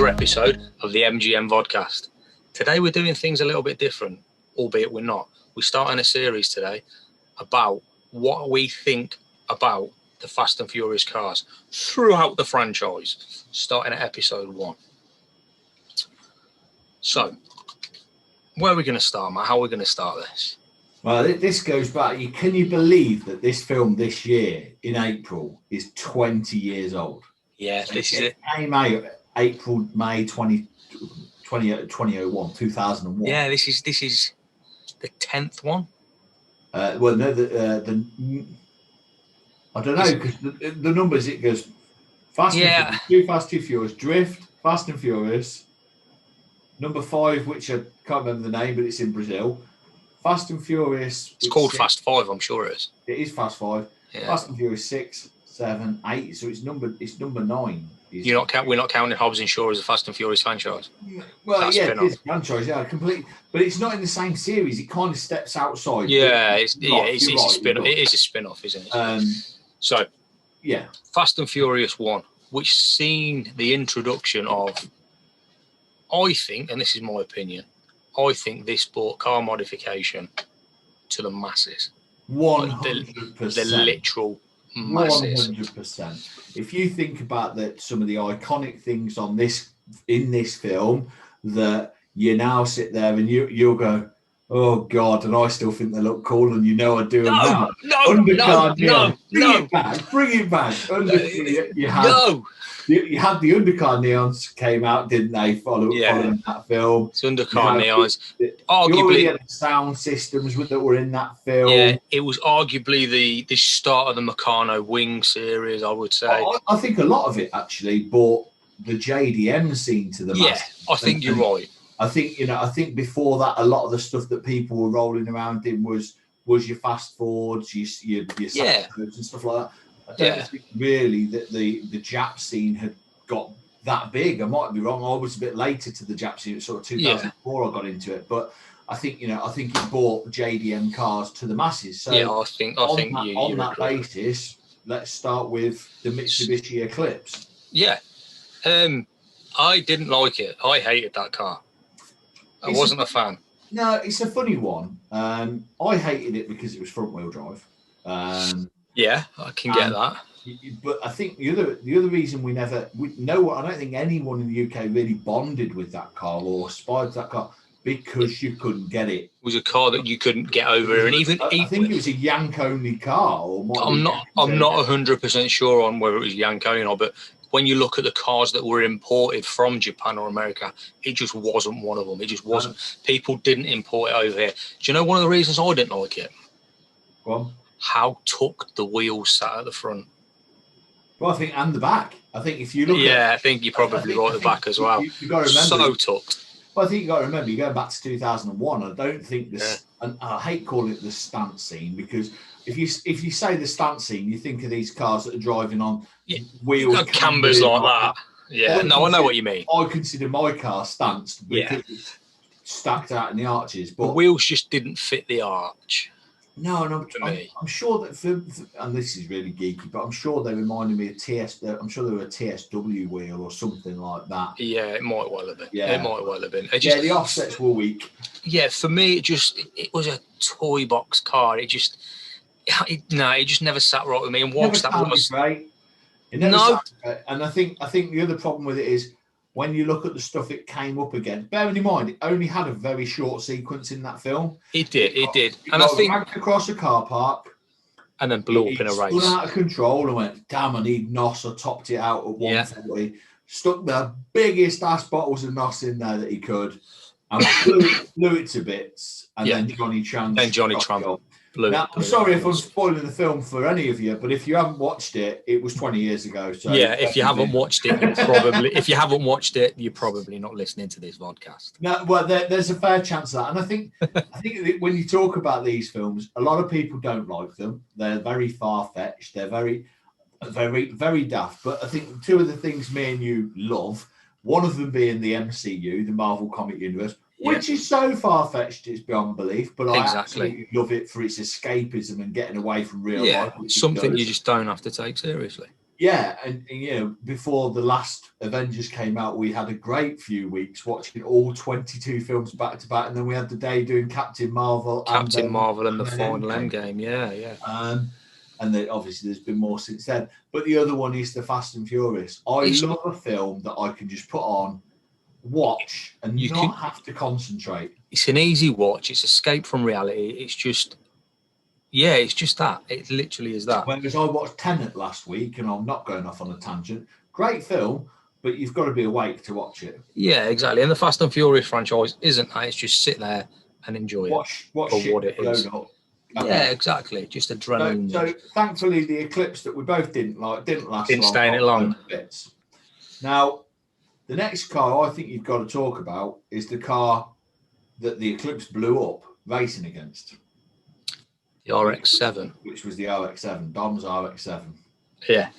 episode of the MGM Vodcast. Today we're doing things a little bit different, albeit we're not. We're starting a series today about what we think about the Fast and Furious cars throughout the franchise, starting at episode 1. So, where are we going to start, Matt? How are we going to start this? Well, this goes back. Can you believe that this film this year in April is 20 years old? Yeah, So this is it. Came out May 2001, 2001. Yeah, this is the 10th one. Well, no, I don't know because the numbers it goes Fast and Furious, Too Fast, Too Furious, Drift, Fast and Furious. Number 5, which I can't remember the name, but it's in Brazil. Fast and Furious. It's called Fast 5, I'm sure it is. It is Fast 5. Yeah. Fast and Furious 6, 7, 8. So it's number 9. We're not counting Hobbs and Shaw as a Fast and Furious franchise. Well, that's it's franchise, completely. But it's not in the same series. It kind of steps outside. Yeah, it's a spin-off. It is a spin-off, isn't it? Fast and Furious 1, which seen the introduction of, I think, and this is my opinion, I think this brought car modification to the masses. 100%. The literal masses. 100%. If you think about that, some of the iconic things in this film, that you now sit there and you'll go, oh God, and I still think they look cool, and I do them now. Bring it back. You had the undercar neons came out, didn't they? Following that film. It's undercar neons. Arguably, had the sound systems that were in that film. Yeah, it was arguably the start of the Meccano Wing series, I would say. I think a lot of it actually brought the JDM scene to the masses. Yeah, I think you're right. I think before that, a lot of the stuff that people were rolling around in was your Fast Fords, your Saturns and stuff like that. I don't think really that the Jap scene had got that big. I might be wrong. I was a bit later to the Jap scene. It was sort of 2004 I got into it, but I think it brought JDM cars to the masses. So I think on that basis, let's start with the Mitsubishi Eclipse. Yeah, I didn't like it. I hated that car. I wasn't a fan. No, it's a funny one. I hated it because it was front wheel drive. Yeah, I can get that. But I think the other reason I don't think anyone in the UK really bonded with that car or aspired to that car because you couldn't get it. It was a car that you couldn't get over, and even I think it was a Yank only car. I'm not 100% sure on whether it was Yank only or not, but when you look at the cars that were imported from Japan or America, it just wasn't one of them. It just wasn't. People didn't import it over here. Do you know one of the reasons I didn't like it? Go on. How tucked the wheels sat at the front. Well, I think, and the back. I think if you look I think you're probably right at the back as well. You got to remember. So tucked. Well, I think you got to remember, you're going back to 2001. I don't think this, and I hate calling it the stunt scene, because if you say the stunt scene, you think of these cars that are driving on wheels. Cambers like that. Yeah, I know what you mean. I consider my car stunts because it's stacked out in the arches. But the wheels just didn't fit the arch. No, I'm sure that and this is really geeky, but I'm sure they reminded me of I'm sure they were a TSW wheel or something like that. Yeah, it might well have been. Yeah, it might well have been. The offsets were weak. Yeah, for me, it was a toy box car. It just never sat right with me. And whilst that was great, and I think the other problem with it is, when you look at the stuff it came up against, bearing in mind, it only had a very short sequence in that film. It did. And I think across a car park and then blew up in a race. Spun out of control and went, damn, I need NOS. I topped it out at 140. Stuck the biggest ass bottles of NOS in there that he could and blew it to bits. And then Johnny Tran. I'm sorry if I'm spoiling the film for any of you, but if you haven't watched it, it was 20 years ago. So if you haven't watched it, you're probably not listening to this podcast. No, well, there's a fair chance of that, and I think when you talk about these films, a lot of people don't like them. They're very far fetched. They're very, very, very daft. But I think two of the things me and you love, one of them being the MCU, the Marvel Comic Universe. Which is so far-fetched, it's beyond belief, but I absolutely love it for its escapism and getting away from real life. Something you just don't have to take seriously. Yeah, and you know, before the last Avengers came out, we had a great few weeks watching all 22 films back to back, and then we had the day doing Captain Marvel and the final Endgame. Yeah. And then obviously there's been more since then. But the other one is the Fast and Furious. I love a film that I can just put on, watch, and not have to concentrate. It's an easy watch. It's escape from reality. It's just. Yeah, it's just that. It literally is that. Whereas I watched Tenet last week, and I'm not going off on a tangent. Great film, but you've got to be awake to watch it. Yeah, exactly. And the Fast and Furious franchise isn't that. It's just sit there and enjoy it for what it is. Yeah, exactly. Just adrenaline. So thankfully, the Eclipse that we both didn't last. Didn't stay in it long. Bits. Now, the next car I think you've got to talk about is the car that the Eclipse blew up racing against. The RX-7. Which was the RX-7, Dom's RX-7. Yeah.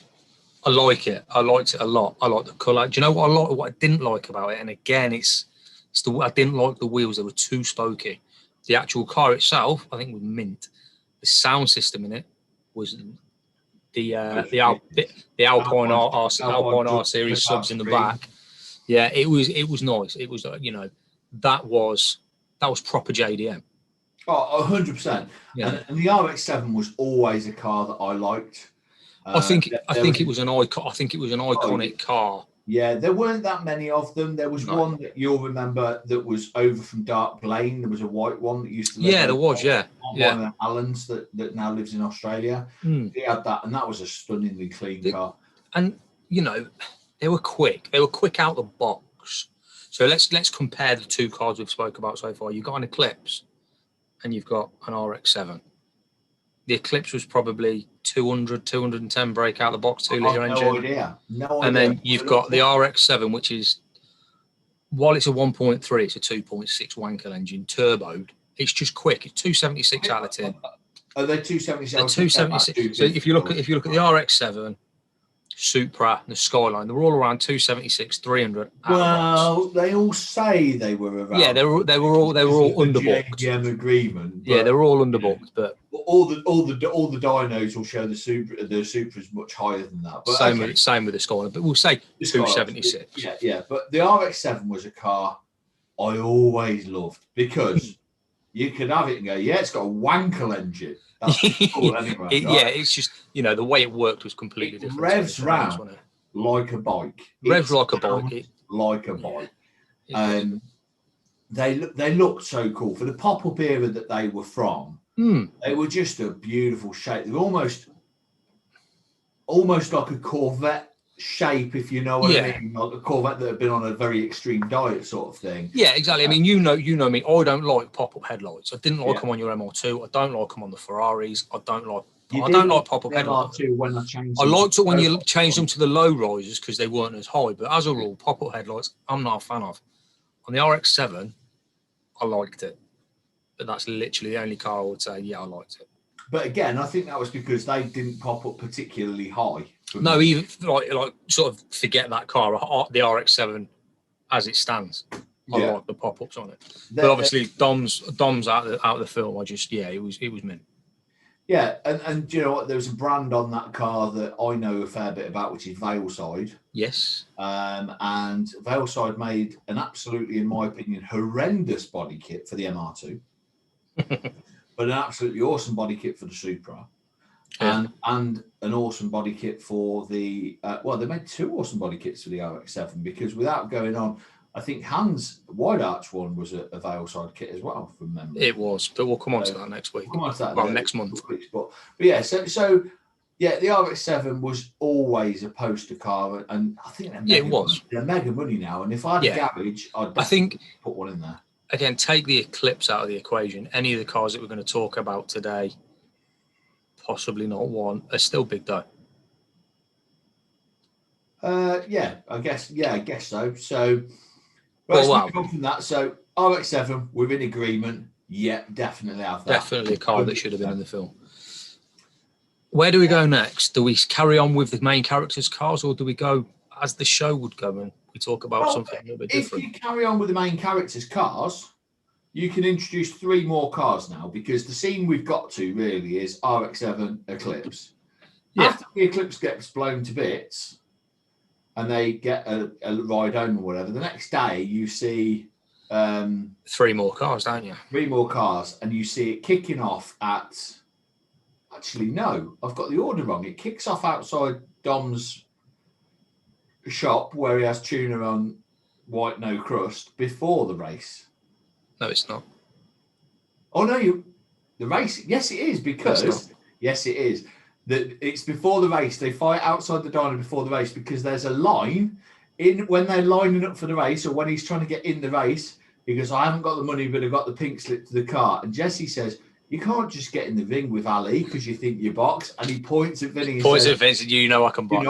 I like it. I liked it a lot. I like the colour. Do you know what I like? What I didn't like about it? And again, it's I didn't like the wheels. They were too spokey. The actual car itself, I think, was mint. The sound system in it was the Alpine R series subs in the back. Yeah, it was nice. It was that was proper JDM. Oh, 100%. Yeah. And the RX-7 was always a car that I liked. I think it was an iconic car. Yeah, there weren't that many of them. There was one that you'll remember that was over from Dark Lane. There was a white one that used to live there was, one of the Allens that now lives in Australia. He had that, and that was a stunningly clean car. And they were quick. They were quick out the box. So let's compare the two cars we've spoke about so far. You've got an Eclipse and you've got an RX-7. The Eclipse was probably 210 brake out the box, 2-litre engine. No idea. And then you've got the RX-7, which is, while it's a 1.3, it's a 2.6 Wankel engine, turboed. It's just quick. It's 276 out of 10. Are they 276? They're 276. So if you look at the RX-7, Supra, the Skyline, they're all around 276, 300. Well, they all say they were around. Yeah, they were all underbooked. MGM agreement. Yeah, they were all underbooked, but all the dynos will show the Supra. The Supra's much higher than that. But same with the Skyline, but we'll say 276. Yeah. But the RX-7 was a car I always loved because you could have it and go, yeah, it's got a Wankel engine. That's cool anyway. Right? Yeah, it's just, the way it worked was completely different. Revs round like a bike. Revs like a bike. Like a bike. They looked so cool. For the pop-up era that they were from, they were just a beautiful shape. They were almost like a Corvette shape, if you know what I mean, like a Corvette that had been on a very extreme diet sort of thing. Yeah, exactly. I mean, you know me. I don't like pop-up headlights. I didn't like them on your MR2. I don't like them on the Ferraris. I don't like pop-up headlights. When I changed. I liked it when you changed them to the low risers because they weren't as high. But as a rule, pop-up headlights, I'm not a fan of. On the RX-7, I liked it, but that's literally the only car I would say, I liked it. But again, I think that was because they didn't pop up particularly high. No, even like sort of forget that car, the RX-7 as it stands. I like the pop-ups on it. But obviously, Dom's out of the film. It was mint. Yeah, and you know what? There's a brand on that car that I know a fair bit about, which is Veilside. Yes. And Veilside made an absolutely, in my opinion, horrendous body kit for the MR2. But an absolutely awesome body kit for the Supra, and an awesome body kit for the they made two awesome body kits for the RX-7 because without going on, I think Hans' Wide Arch one was a Veilside kit as well from memory. It was, but we'll come on to that next week. We'll come on to that next month. But yeah, so the RX-7 was always a poster car, and I think they're mega money now. And if I had a garage, I'd put one in there. Again, take the Eclipse out of the equation. Any of the cars that we're going to talk about today, possibly not one, are still big though. I guess so. So, from that. So, RX-7, we're in agreement. Yeah, definitely have that. Definitely a car that should have been in the film. Where do we go next? Do we carry on with the main characters' cars, or do we go as the show would go and we talk about something a little bit different? If you carry on with the main characters' cars, you can introduce 3 more cars now because the scene we've got to really is RX-7 Eclipse. After the Eclipse gets blown to bits and they get a ride home or whatever, the next day you see 3 more cars, don't you? 3 more cars, and you see it kicking off at... Actually, no, I've got the order wrong. It kicks off outside Dom's shop where he has tuna on white no crust before the race. No, it's not. Oh, no, the race... Yes, it is, because... Yes, it is. It's before the race. They fight outside the diner before the race because there's a line in when they're lining up for the race, or when he's trying to get in the race. He goes, I haven't got the money, but I've got the pink slip to the car. And Jesse says, you can't just get in the ring with Ali because you think you box. And he points at Vinny. Points at Vince, you know I can box.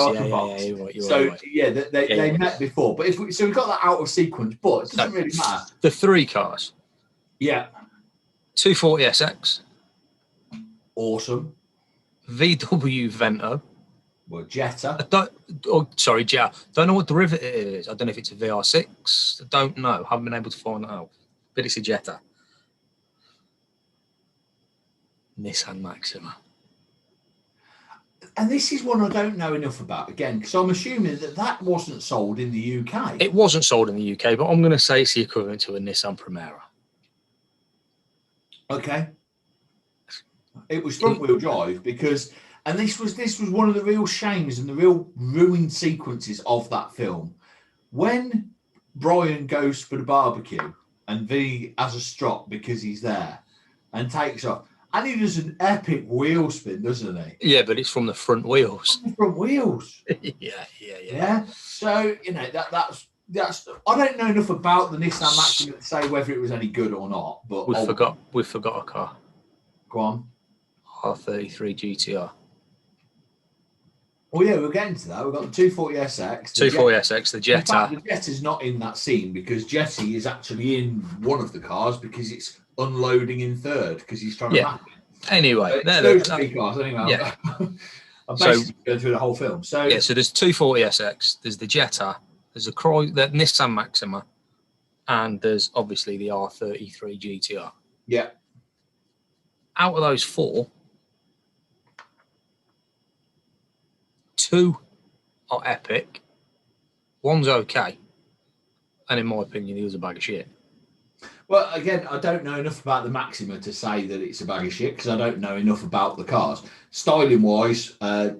They met before. But so we got that out of sequence, but it doesn't really matter. The 3 cars. Yeah. 240SX. Awesome. VW Vento. Well, Jetta. Jetta. Don't know what derivative it is. I don't know if it's a VR6. I don't know. Haven't been able to find that out. But it's a Jetta. Nissan Maxima. And this is one I don't know enough about, again, because I'm assuming that wasn't sold in the UK. It wasn't sold in the UK, but I'm going to say it's the equivalent to a Nissan Primera. Okay. It was front-wheel drive because... And this was one of the real shames and the real ruined sequences of that film. When Brian goes for the barbecue and V has a strop because he's there and takes off, and he does an epic wheel spin, doesn't he? Yeah, but it's from the front wheels. From the front wheels. Yeah. So, that's I don't know enough about the Nissan Maxima to say whether it was any good or not. But we forgot a car. Go on. R33 GTR. Oh, yeah, we're getting to that. We've got the 240SX. 240SX, the Jetta. In fact, the Jetta's not in that scene because Jesse is actually in one of the cars because it's unloading in third because he's trying to map it. Anyway. Those 3 cars, anyway. Yeah. I'm basically going through the whole film. So there's 240SX, there's the Jetta, there's the Nissan Maxima, and there's obviously the R33 GTR. Yeah. Out of those 4, 2 are epic, 1's okay, and in my opinion, he was a bag of shit. Well, again, I don't know enough about the Maxima to say that it's a bag of shit because I don't know enough about the cars. Styling-wise, I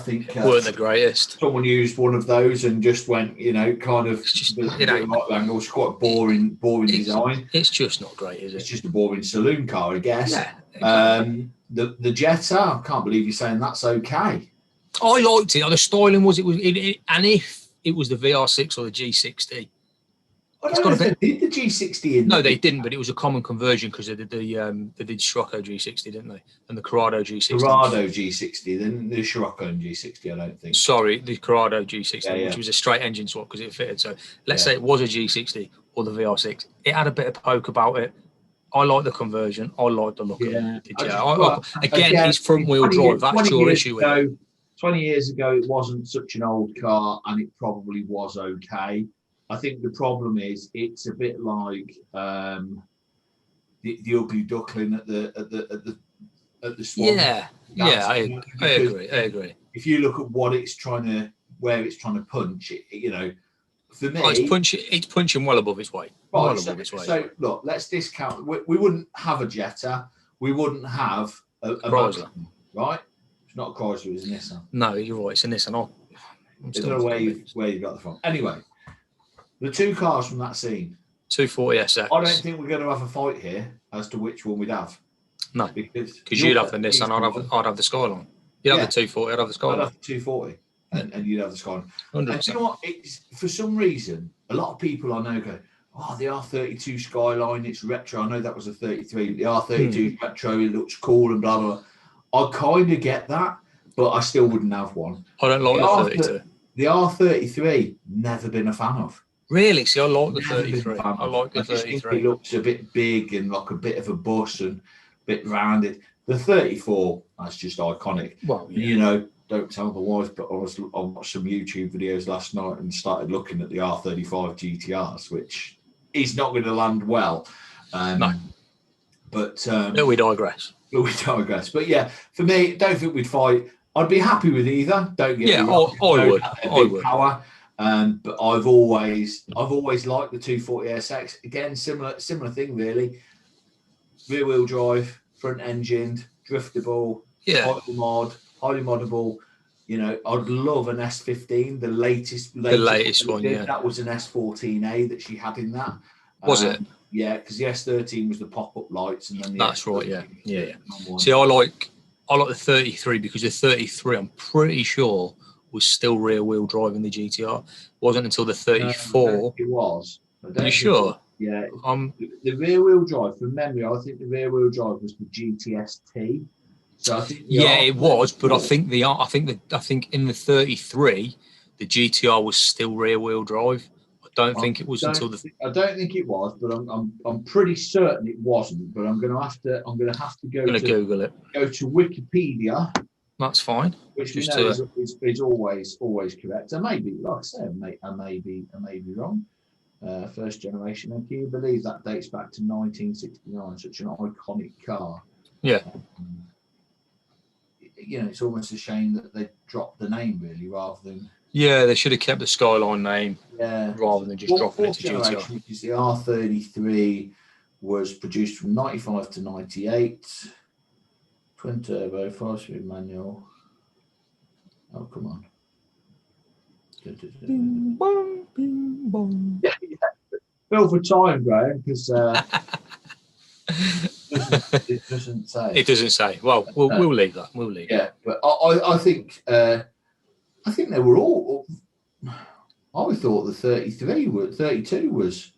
think... weren't the greatest. Someone used one of those and just went, kind of... It's quite boring design. It's just not great, is it? It's just a boring saloon car, I guess. Yeah, exactly. The Jetta, I can't believe you're saying that's okay. I liked it. The styling was and if it was the VR6 or the G60, I don't know if they did the G60 in. No, they didn't, but it was a common conversion because they did Scirocco G60, didn't they? And the Corrado G60. Corrado G60, then the Scirocco G60, I don't think. Sorry, the Corrado G60, which was a straight engine swap because it fitted. So let's say it was a G60 or the VR6. It had a bit of poke about it. I like the conversion. I like the look of it. Again, it's front wheel drive. That's your issue with it. 20 years ago, it wasn't such an old car, and it probably was okay. I think the problem is it's a bit like the ugly duckling at the Swan. I agree. If you look at where it's trying to punch, for me, it's punching well above its weight. Right, so look, let's discount. We wouldn't have a Jetta. We wouldn't have a Chrysler, right? It's not a Chrysler, it's a Nissan. No, you're right. It's a Nissan. There's no way where you got the from. Anyway, the 2 cars from that scene. 240SX. I don't think we're going to have a fight here as to which one we'd have. No, because you'd have the Nissan, I'd have the Skyline. You'd have the 240, I'd have the Skyline. I'd have the 240, and you'd have the Skyline. 100%. And you know what? For some reason, a lot of people I know go, the R32 Skyline, it's retro. I know that was a 33. The R32 retro, it looks cool and blah, blah, blah. I kind of get that, but I still wouldn't have one. I don't like the 32. The R33, never been a fan of. Really? See, I like the 33. I like the 33. It looks a bit big and like a bit of a bus and a bit rounded. The 34, that's just iconic. Well, yeah. Don't tell the wife, but I watched some YouTube videos last night and started looking at the R35 GTRs, which is not going to land well. No. But we digress. But yeah, for me, don't think we'd fight. I'd be happy with either. Don't get me wrong. I would. Power, but I've always liked the 240 SX. Again, similar thing really. Rear wheel drive, front engined, driftable, highly moddable. I'd love an S15, the latest one. Yeah, that was an S14A that she had in that. Was it? Yeah, because the S13 was the pop-up lights, and then that's right. Yeah. See, I like the 33 because the 33, I'm pretty sure, was still rear wheel drive in the GTR. It wasn't until the 34. It was. Are you sure? Yeah. The rear wheel drive, from memory, I think the rear wheel drive was the GTS-T. So I think it was, but I think in the 33, the GTR was still rear wheel drive. I don't think it was until the. I don't think it was, but I'm pretty certain it wasn't. But I'm gonna have to go to Google it. Go to Wikipedia. That's fine. Which we know is always correct. I may be, like I say, I may be wrong. First generation. And can you believe that dates back to 1969? Such an iconic car. Yeah. It's almost a shame that they dropped the name really, rather than. Yeah, they should have kept the Skyline name rather than just dropping it to GTR. Because the R33 was produced from 95 to 98. Twin turbo, 5-speed manual. Oh, come on. Bing, bong, bing, bong. Yeah. Fill for time, Graham, because it doesn't say. It doesn't say. Well, we'll leave that. We'll leave. Yeah, but I think they were all. I thought the 32 was.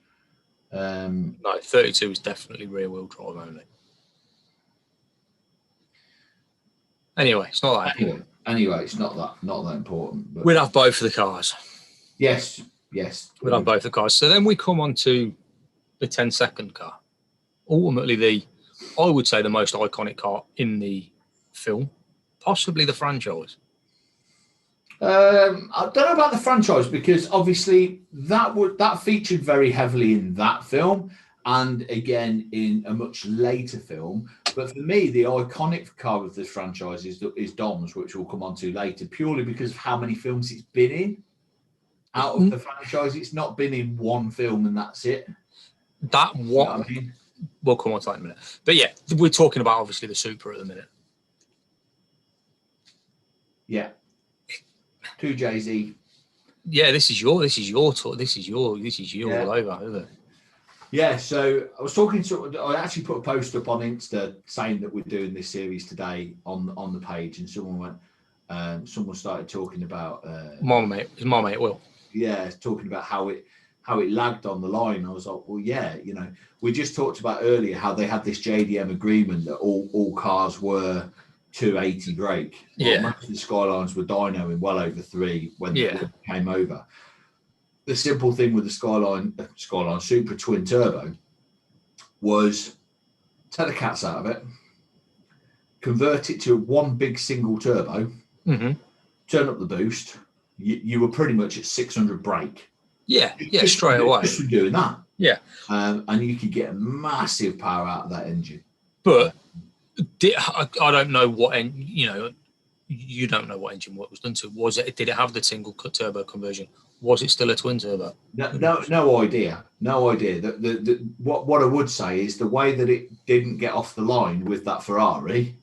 No, 32 was definitely rear wheel drive only. Anyway, it's not that important. Anyway, it's not that important. But... We'll have both of the cars. Yes. We'll have both of the cars. So then we come on to the 10-second car. Ultimately, I would say the most iconic car in the film, possibly the franchise. I don't know about the franchise, because obviously that featured very heavily in that film, and again in a much later film. But for me, the iconic car of this franchise is Dom's, which we'll come on to later, purely because of how many films it's been in. Out of the franchise, it's not been in one film and that's it. That one, you know what I mean? We'll come on to that in a minute. But yeah, we're talking about obviously the Supra at the minute. Yeah. 2JZ. Yeah, this is your talk. This is you all over, isn't it? Yeah, so I actually put a post up on Insta saying that we're doing this series today on the page, and someone started talking about my mate Will. Yeah, talking about how it lagged on the line. I was like, well, yeah, we just talked about earlier how they had this JDM agreement that all cars were 280 brake. Well, most of the Skylines were dynoing well over 3 when they came over. The simple thing with the Skyline Supra twin turbo was take the cats out of it, convert it to one big single turbo, turn up the boost. You were pretty much at 600 brake. Yeah, straight away. Just from doing that. Yeah. And you could get massive power out of that engine. But I don't know what you don't know what engine what was done to. Did it have the single turbo conversion? Was it still a twin turbo? No idea. No idea. What I would say is the way that it didn't get off the line with that Ferrari,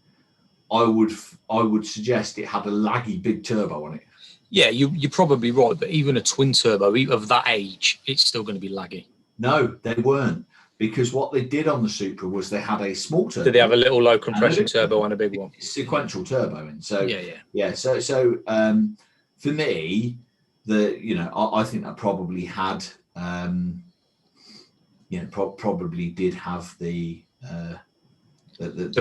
I would suggest it had a laggy big turbo on it. Yeah, you're probably right, but even a twin turbo of that age, it's still going to be laggy. No, they weren't, because what they did on the Supra was they had a small turbo. Did they have a little low compression turbo and a big one? Sequential turbo, and so yeah. So for me, I think that probably had probably did have the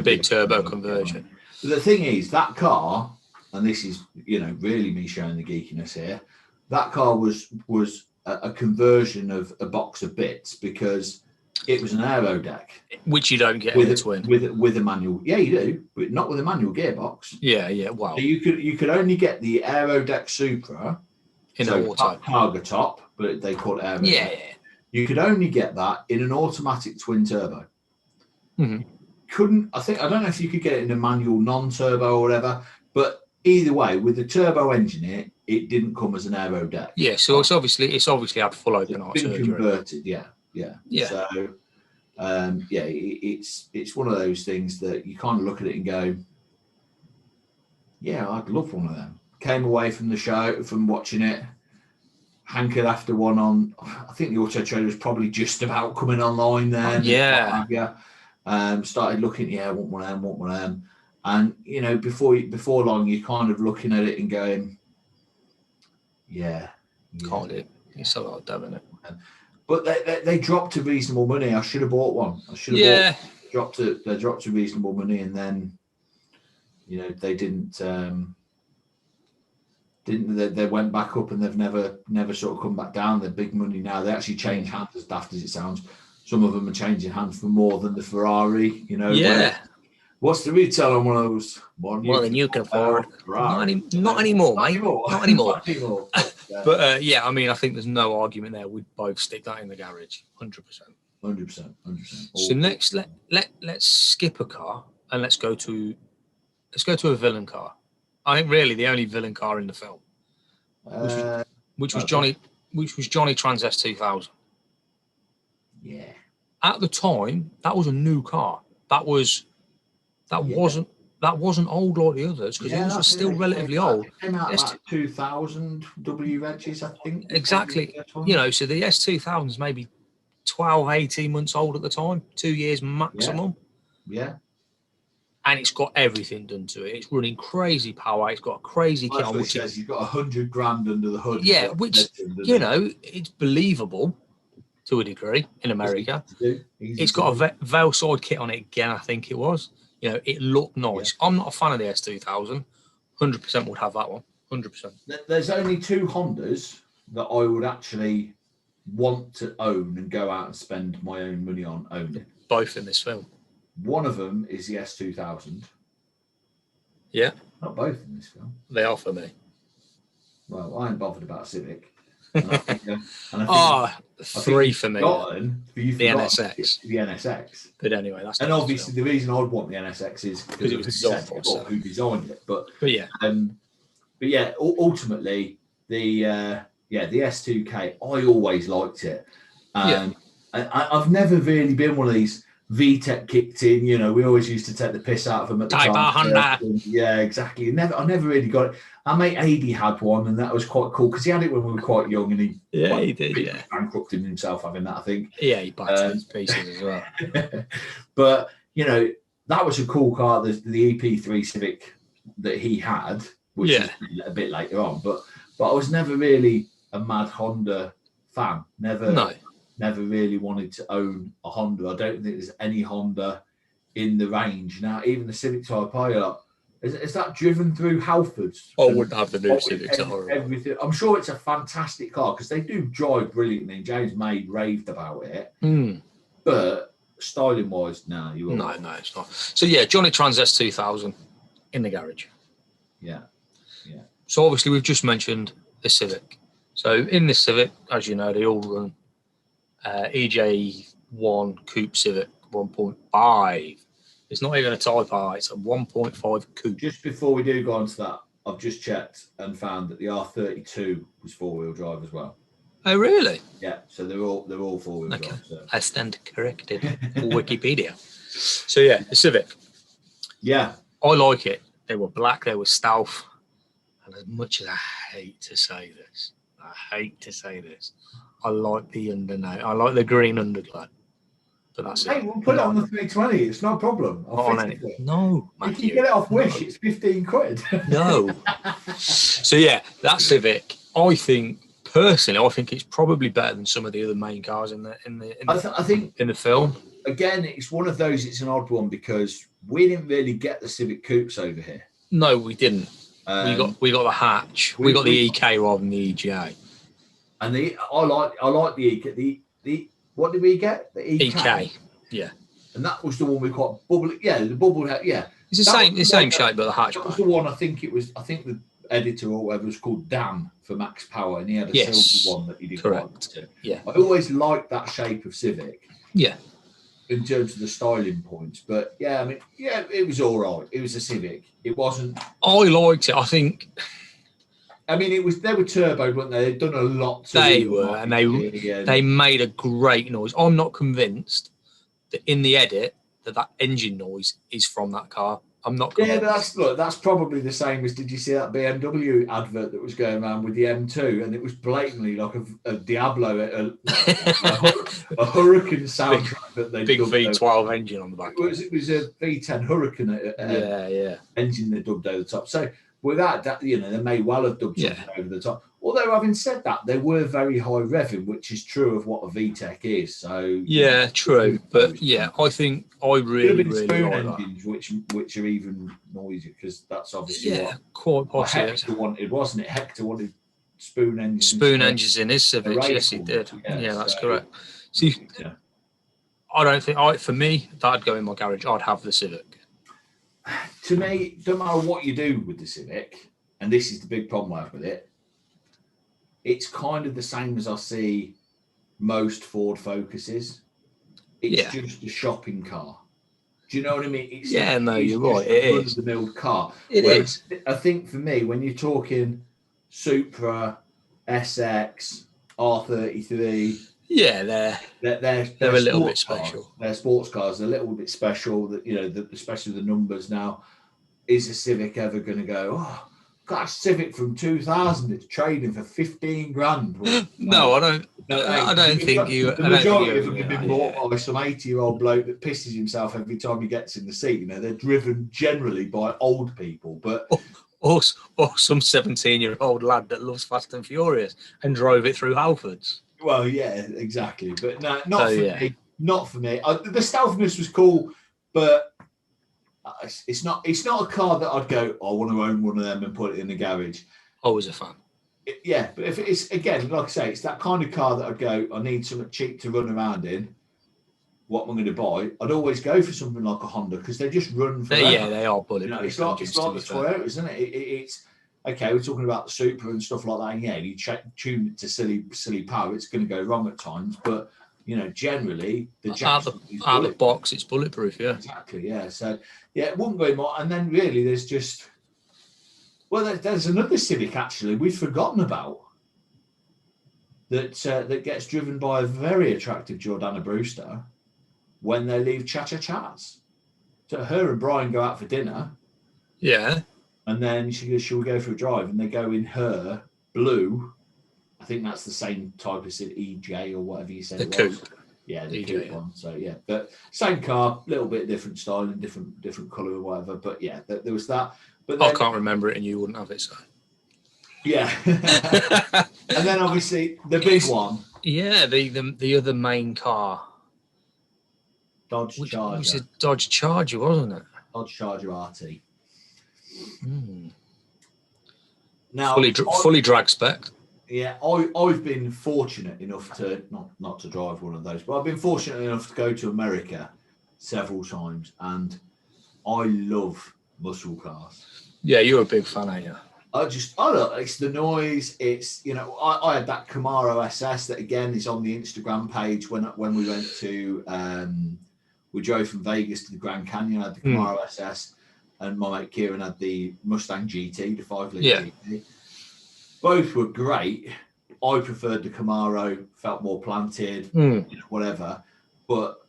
big turbo conversion. But the thing is, that car. And this is, really me showing the geekiness here. That car was a conversion of a box of bits, because it was an aero deck, which you don't get with a twin with a manual. Yeah, you do, but not with a manual gearbox. Yeah. Wow. So you could only get the aero deck Supra in an auto cargo top, but they call it aero. Yeah. You could only get that in an automatic twin turbo. Mm-hmm. I don't know if you could get it in a manual non-turbo or whatever, but either way, with the turbo engine it didn't come as an aero deck. Yeah, so it's obviously had full open heart surgery. Been converted, yeah. So it's one of those things that you kind of look at it and go, yeah, I'd love one of them. Came away from the show, from watching it, hankered after one on. I think the Auto Trader was probably just about coming online then. Started looking, I want one of them. And before long, you're kind of looking at it and going, can't do it. It's a lot of damn, isn't it? But they dropped to reasonable money. I should have bought one. They dropped to reasonable money, and then they didn't. They went back up, and they've never sort of come back down. They're big money now. They actually change hands, as daft as it sounds. Some of them are changing hands for more than the Ferrari. What's the retail on one of those? More than you can afford. Not anymore, mate. Not anymore. But I mean, I think there's no argument there. We'd both stick that in the garage, 100%. 100%. So next, let's skip a car and let's go to a villain car. I think really the only villain car in the film, which was Johnny Trans S2000. Yeah. At the time, that was a new car. That wasn't old like the others, because it was still relatively old. It came out like 2000 W Regis, I think. Exactly. So the S2000 is maybe 12, 18 months old at the time, 2 years maximum. Yeah. And it's got everything done to it. It's running crazy power. It's got a crazy kit on. Which says you've got 100 grand under the hood. Yeah, which it's believable to a degree in America. It's got a Veilside kit on it again, I think it was. It looked nice. Yeah. I'm not a fan of the S2000. 100% would have that one. 100%. There's only two Hondas that I would actually want to own and go out and spend my own money on owning. Both in this film. One of them is the S2000. Yeah. Not both in this film. They are for me. Well, I ain't bothered about Civic. Three for me. The NSX. The NSX. But anyway, that's. And obviously, the reason I'd want the NSX is because it was designed for who designed it. But yeah. Ultimately, the S2K, I always liked it. I've never really been one of these. VTEC kicked in, we always used to take the piss out of them at the time. Honda. Yeah, exactly. I never really got it. Our mate Adi had one, and that was quite cool because he had it when we were quite young, and he did. Yeah, bankrupted himself having that, I think. Yeah, he battered his pieces as well. But that was a cool car. The EP3 Civic that he had, which is a bit later on. But I was never really a mad Honda fan. Never really wanted to own a Honda. I don't think there's any Honda in the range now. Even the Civic Type I, is that driven through Halfords? I wouldn't have the new Civics. Everything. I'm sure it's a fantastic car because they do drive brilliantly. And James May raved about it, but styling wise, no, it's not. So Johnny Trans S2000 in the garage. Yeah. So obviously we've just mentioned the Civic. So in this Civic, as you know, they all run EJ1 Coupe Civic 1.5. It's not even a Type R, it's a 1.5 Coupe. Just before we do go on to that, I've just checked and found that the R32 was four-wheel drive as well. Oh, really? Yeah, so they're all four-wheel drive. So. I stand corrected for Wikipedia. So the Civic. Yeah. I like it. They were black, they were stealth. And as much as I hate to say this, I like the undernote. I like the green underglow. But that's it. We'll put it on the 320. It's no problem. No, if you get it off Wish, it's 15 quid. No. So that Civic, I think it's probably better than some of the other main cars in the film. Again, it's one of those. It's an odd one because we didn't really get the Civic Coupes over here. No, we didn't. We got the hatch. We got the EK rather than the EGA. And I like the EK. The what did we get? The EK. Yeah. And that was the one we got bubbly. Yeah, the bubble hat. Yeah. It's the same shape, but the hatchback. That was the one. I think the editor or whatever was called Dan for Max Power, and he had a silver one that he did. Correct. Yeah. I always liked that shape of Civic. Yeah. in terms of the styling points. But yeah, I mean, yeah, it was all right. It was a Civic. It wasn't. I liked it. I think. I mean, they were turbo, weren't they? They'd done a lot to They were, and they made a great noise. I'm not convinced that in the edit that engine noise is from that car. I'm not convinced. Yeah, that's probably the same as, did you see that BMW advert that was going around with the M2, and it was blatantly like a Diablo, a Hurricane soundtrack that they big V12 engine on the back. It was a V10 Hurricane engine they dubbed over the top. So with that, they may well have dubbed something over the top. Although, having said that, they were very high revving, which is true of what a VTEC is. So yeah, true. But yeah, I think I really like engines, that. which are even noisier, because that's obviously quite possible. Hector wanted, wasn't it? Hector wanted spoon engines. Spoon engines in his Civic, yes, he did. Yeah, that's correct. See, I don't think for me that'd go in my garage. I'd have the Civic. To me, don't matter what you do with the Civic, and this is the big problem I have with it. It's kind of the same as I see most Ford Focuses. It's just a shopping car. Do you know what I mean? It's you're right. It is the mill car. Is. I think for me, when you're talking Supra, SX, R33, they're a little bit special. They're sports cars. They're a little bit special. That especially the numbers now. Is a Civic ever going to go? Oh, got a Civic from 2000. It's trading for 15 grand. Well, no, I don't. I don't think you. The majority of them have been bought by some 80-year-old bloke that pisses himself every time he gets in the seat. They're driven generally by old people, but or some 17-year-old lad that loves Fast and Furious and drove it through Halfords. Well, yeah, exactly. But no, not for me. Not for me. The stealthiness was cool, but. It's not a car that I'd go, I want to own one of them and put it in the garage. I was a fan. But if it's, again, like I say, it's that kind of car that I'd go, I need something cheap to run around in. What am I going to buy? I'd always go for something like a Honda, because they just run forever. Yeah, they are bulletproof. It's like the Toyota, isn't it? It's okay. We're talking about the Supra and stuff like that. And yeah, you tune it to silly power. It's going to go wrong at times, but generally the out of the box, it's bulletproof. Yeah, exactly. Yeah, so it wouldn't go more. And then really, there's another Civic actually we've forgotten about that gets driven by a very attractive Jordana Brewster when they leave Cha-Cha-Chas. So her and Brian go out for dinner. Yeah, and then she goes, "Shall we go for a drive?" And they go in her blue. I think that's the same type as EJ or whatever you said. The coupe. Yeah, the coupe one. So yeah, but same car, a little bit different style and different colour or whatever. But yeah, there was that. But then, I can't remember it, and you wouldn't have it, so. Yeah. And then obviously the big one. Yeah, the other main car. Dodge Charger. It was a Dodge Charger, wasn't it? Dodge Charger RT. Now fully drag spec. Yeah, I've been fortunate enough to not to drive one of those, but I've been fortunate enough to go to America several times, and I love muscle cars. Yeah, you're a big fan, aren't you? It's the noise. It's I had that Camaro SS that again is on the Instagram page when we went to we drove from Vegas to the Grand Canyon. I had the Camaro SS, and my mate Kieran had the Mustang GT, the 5-litre GT. Both were great. I preferred the Camaro, felt more planted, whatever. But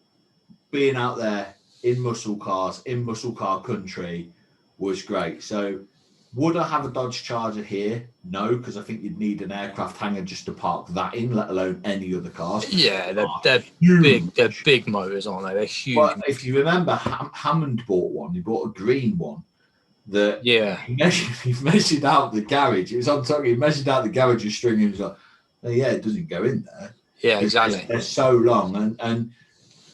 being out there in muscle car country was great. So would I have a Dodge Charger here? No, because I think you'd need an aircraft hangar just to park that in, let alone any other cars. Yeah, they're big. They're big motors, aren't they? They're huge. But if you remember, Hammond bought one. He bought a green one. He measured out the garage. It was on top. He measured out the garage with string. He was like, "Oh, yeah, it doesn't go in there." Yeah, exactly. They're so long, and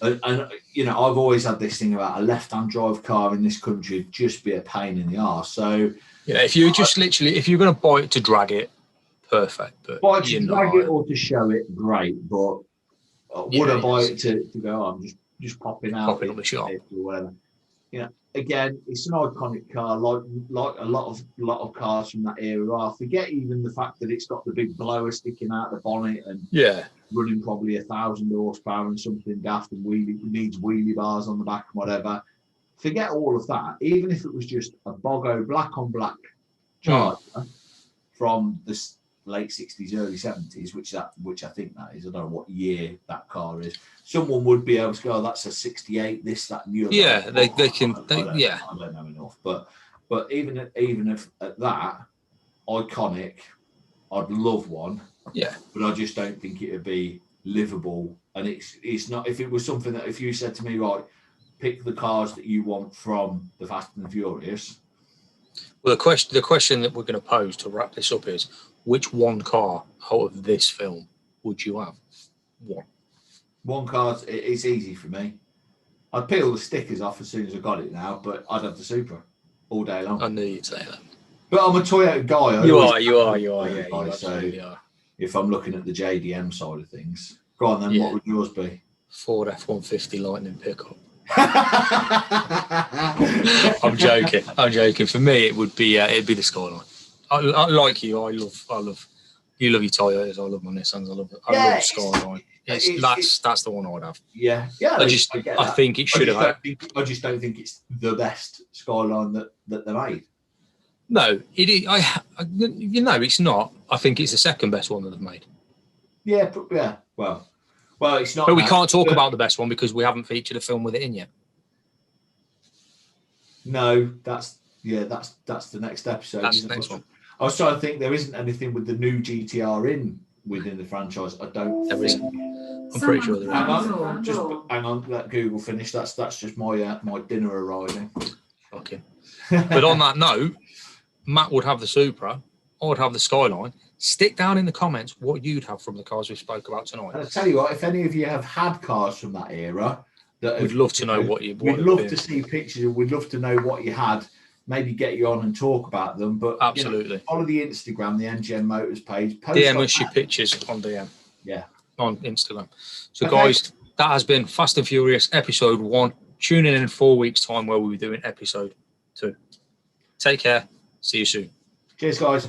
I've always had this thing about a left-hand drive car in this country would just be a pain in the arse. So if you if you're going to buy it to drag it, perfect. But buy it to drag it or to show it, great. But would I buy it to go? I'm just popping out, popping up the shop or whatever. again, it's an iconic car, like a lot of cars from that era are. Forget even the fact that it's got the big blower sticking out the bonnet and running probably 1,000 horsepower and something daft and needs wheelie bars on the back and whatever. Forget all of that. Even if it was just a Bogo black on black Charger from the late 60s, early 70s, which I think that is. I don't know what year that car is. Someone would be able to go, that's a 68, this, that, and the other. Yeah, they can. I don't know enough. But even if at that, iconic, I'd love one. Yeah. But I just don't think it would be livable. And it's not, if it was something that if you said to me, right, pick the cars that you want from the Fast and the Furious. Well, the question that we're going to pose to wrap this up is, which one car out of this film would you have? One car, it's easy for me. I'd peel the stickers off as soon as I got it now, but I'd have the Supra all day long. I knew you'd say that. But I'm a Toyota guy. You are. Yeah, you absolutely are. If I'm looking at the JDM side of things, go on then, what would yours be? Ford F-150 Lightning pickup. I'm joking. For me, it would be it'd be the Skyline. I like you. I love you. Love your Toyotas. I love my Nissans. I love the Skyline. That's the one I'd have. Yeah. I think it should have. I just don't think it's the best Skyline that they made. No, it is. It's not. I think it's the second best one that they've made. Yeah. Well, it's not. But we can't talk about the best one because we haven't featured a film with it in yet. No, that's the next episode. That's the next one. I was trying to think. There isn't anything with the new GTR within the franchise. I don't. There isn't. I'm pretty sure there is. Hang on. Let Google finish. That's just my dinner arriving. Okay. But on that note, Matt would have the Supra. I would have the Skyline. Stick down in the comments what you'd have from the cars we spoke about tonight. And I'll tell you what, if any of you have had cars from that era, we'd love to know what you. We'd love to see pictures. We'd love to know what you had. Maybe get you on and talk about them. But absolutely, follow the Instagram, the MGM Motorz page. DM us your pictures on DM. Yeah, on Instagram. So, guys, that has been Fast and Furious episode 1. Tune in 4 weeks' time where we'll be doing episode 2. Take care. See you soon. Cheers, guys.